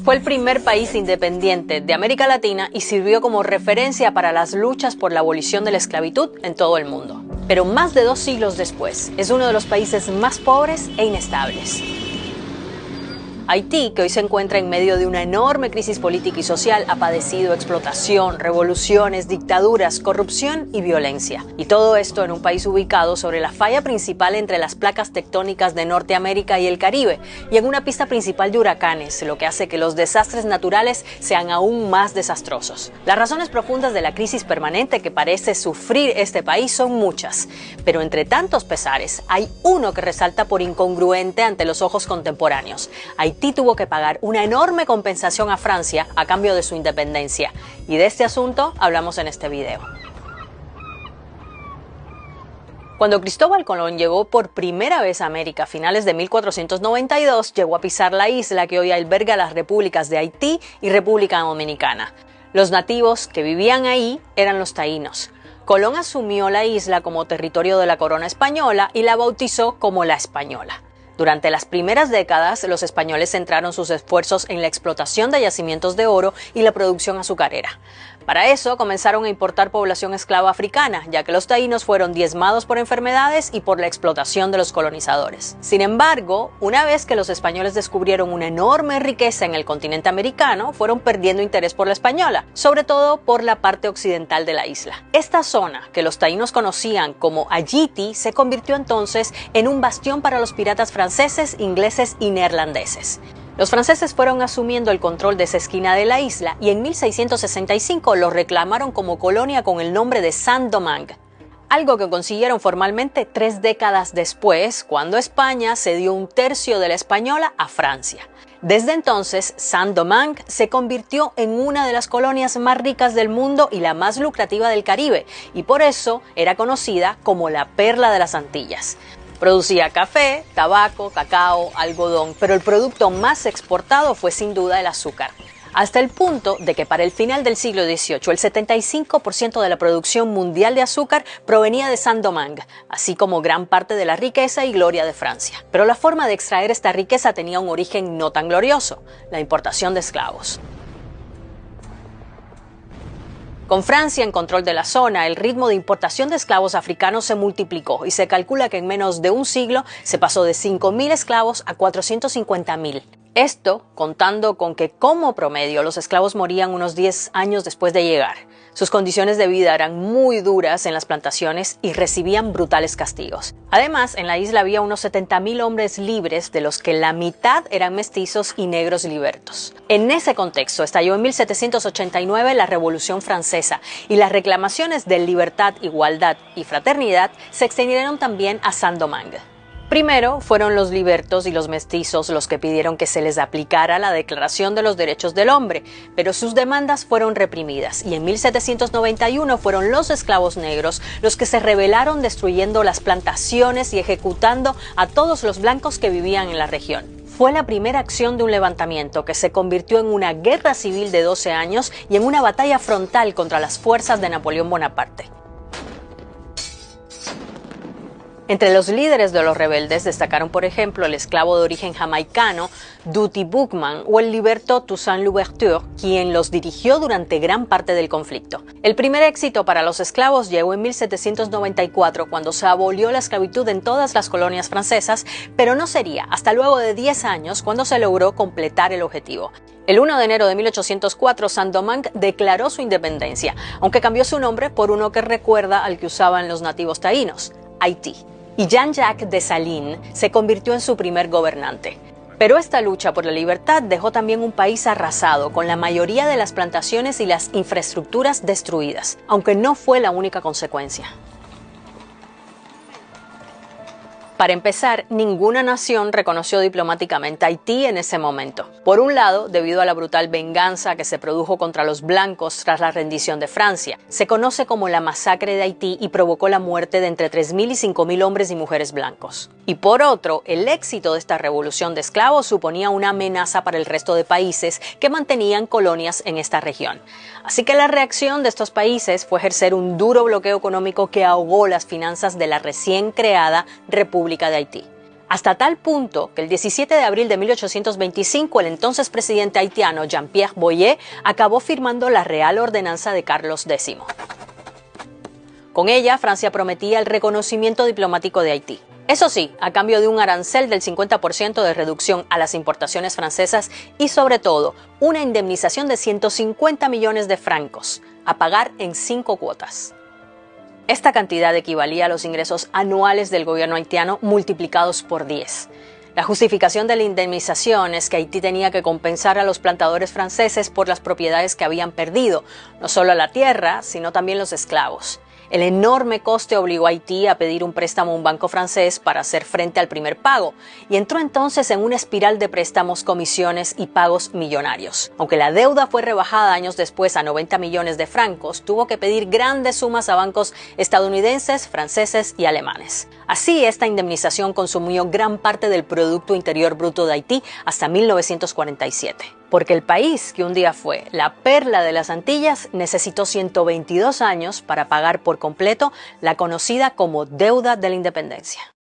Fue el primer país independiente de América Latina y sirvió como referencia para las luchas por la abolición de la esclavitud en todo el mundo. Pero más de 2 siglos después, es uno de los países más pobres e inestables. Haití, que hoy se encuentra en medio de una enorme crisis política y social, ha padecido explotación, revoluciones, dictaduras, corrupción y violencia. Y todo esto en un país ubicado sobre la falla principal entre las placas tectónicas de Norteamérica y el Caribe, y en una pista principal de huracanes, lo que hace que los desastres naturales sean aún más desastrosos. Las razones profundas de la crisis permanente que parece sufrir este país son muchas, pero entre tantos pesares, hay uno que resalta por incongruente ante los ojos contemporáneos. Haití tuvo que pagar una enorme compensación a Francia a cambio de su independencia. Y de este asunto hablamos en este video. Cuando Cristóbal Colón llegó por primera vez a América a finales de 1492, llegó a pisar la isla que hoy alberga las repúblicas de Haití y República Dominicana. Los nativos que vivían ahí eran los taínos. Colón asumió la isla como territorio de la corona española y la bautizó como La Española. Durante las primeras décadas, los españoles centraron sus esfuerzos en la explotación de yacimientos de oro y la producción azucarera. Para eso comenzaron a importar población esclava africana, ya que los taínos fueron diezmados por enfermedades y por la explotación de los colonizadores. Sin embargo, una vez que los españoles descubrieron una enorme riqueza en el continente americano, fueron perdiendo interés por la española, sobre todo por la parte occidental de la isla. Esta zona, que los taínos conocían como Ayiti, se convirtió entonces en un bastión para los piratas franceses, ingleses y neerlandeses. Los franceses fueron asumiendo el control de esa esquina de la isla y en 1665 lo reclamaron como colonia con el nombre de Saint-Domingue, algo que consiguieron formalmente 3 décadas después, cuando España cedió 1/3 de la Española a Francia. Desde entonces, Saint-Domingue se convirtió en una de las colonias más ricas del mundo y la más lucrativa del Caribe, y por eso era conocida como la Perla de las Antillas. Producía café, tabaco, cacao, algodón, pero el producto más exportado fue sin duda el azúcar. Hasta el punto de que para el final del siglo XVIII el 75% de la producción mundial de azúcar provenía de Saint-Domingue, así como gran parte de la riqueza y gloria de Francia. Pero la forma de extraer esta riqueza tenía un origen no tan glorioso: la importación de esclavos. Con Francia en control de la zona, el ritmo de importación de esclavos africanos se multiplicó y se calcula que en menos de un siglo se pasó de 5.000 esclavos a 450.000. Esto contando con que como promedio los esclavos morían unos 10 años después de llegar. Sus condiciones de vida eran muy duras en las plantaciones y recibían brutales castigos. Además, en la isla había unos 70.000 hombres libres, de los que la mitad eran mestizos y negros libertos. En ese contexto estalló en 1789 la Revolución Francesa y las reclamaciones de libertad, igualdad y fraternidad se extendieron también a Saint-Domingue. Primero fueron los libertos y los mestizos los que pidieron que se les aplicara la Declaración de los Derechos del Hombre, pero sus demandas fueron reprimidas y en 1791 fueron los esclavos negros los que se rebelaron, destruyendo las plantaciones y ejecutando a todos los blancos que vivían en la región. Fue la primera acción de un levantamiento que se convirtió en una guerra civil de 12 años y en una batalla frontal contra las fuerzas de Napoleón Bonaparte. Entre los líderes de los rebeldes destacaron, por ejemplo, el esclavo de origen jamaicano Dutty Boukman o el liberto Toussaint Louverture, quien los dirigió durante gran parte del conflicto. El primer éxito para los esclavos llegó en 1794, cuando se abolió la esclavitud en todas las colonias francesas, pero no sería hasta luego de 10 años cuando se logró completar el objetivo. El 1 de enero de 1804, Saint-Domingue declaró su independencia, aunque cambió su nombre por uno que recuerda al que usaban los nativos taínos: Haití. Y Jean-Jacques Dessalines se convirtió en su primer gobernante. Pero esta lucha por la libertad dejó también un país arrasado, con la mayoría de las plantaciones y las infraestructuras destruidas, aunque no fue la única consecuencia. Para empezar, ninguna nación reconoció diplomáticamente a Haití en ese momento. Por un lado, debido a la brutal venganza que se produjo contra los blancos tras la rendición de Francia. Se conoce como la Masacre de Haití y provocó la muerte de entre 3.000 y 5.000 hombres y mujeres blancos. Y por otro, el éxito de esta revolución de esclavos suponía una amenaza para el resto de países que mantenían colonias en esta región. Así que la reacción de estos países fue ejercer un duro bloqueo económico que ahogó las finanzas de la recién creada República de Haití. Hasta tal punto que el 17 de abril de 1825 el entonces presidente haitiano Jean-Pierre Boyer acabó firmando la Real Ordenanza de Carlos X. Con ella, Francia prometía el reconocimiento diplomático de Haití. Eso sí, a cambio de un arancel del 50% de reducción a las importaciones francesas y, sobre todo, una indemnización de 150 millones de francos, a pagar en 5 cuotas. Esta cantidad equivalía a los ingresos anuales del gobierno haitiano multiplicados por 10. La justificación de la indemnización es que Haití tenía que compensar a los plantadores franceses por las propiedades que habían perdido, no solo la tierra, sino también los esclavos. El enorme coste obligó a Haití a pedir un préstamo a un banco francés para hacer frente al primer pago, y entró entonces en una espiral de préstamos, comisiones y pagos millonarios. Aunque la deuda fue rebajada años después a 90 millones de francos, tuvo que pedir grandes sumas a bancos estadounidenses, franceses y alemanes. Así, esta indemnización consumió gran parte del Producto Interior Bruto de Haití hasta 1947. Porque el país, que un día fue la perla de las Antillas, necesitó 122 años para pagar por completo la conocida como deuda de la independencia.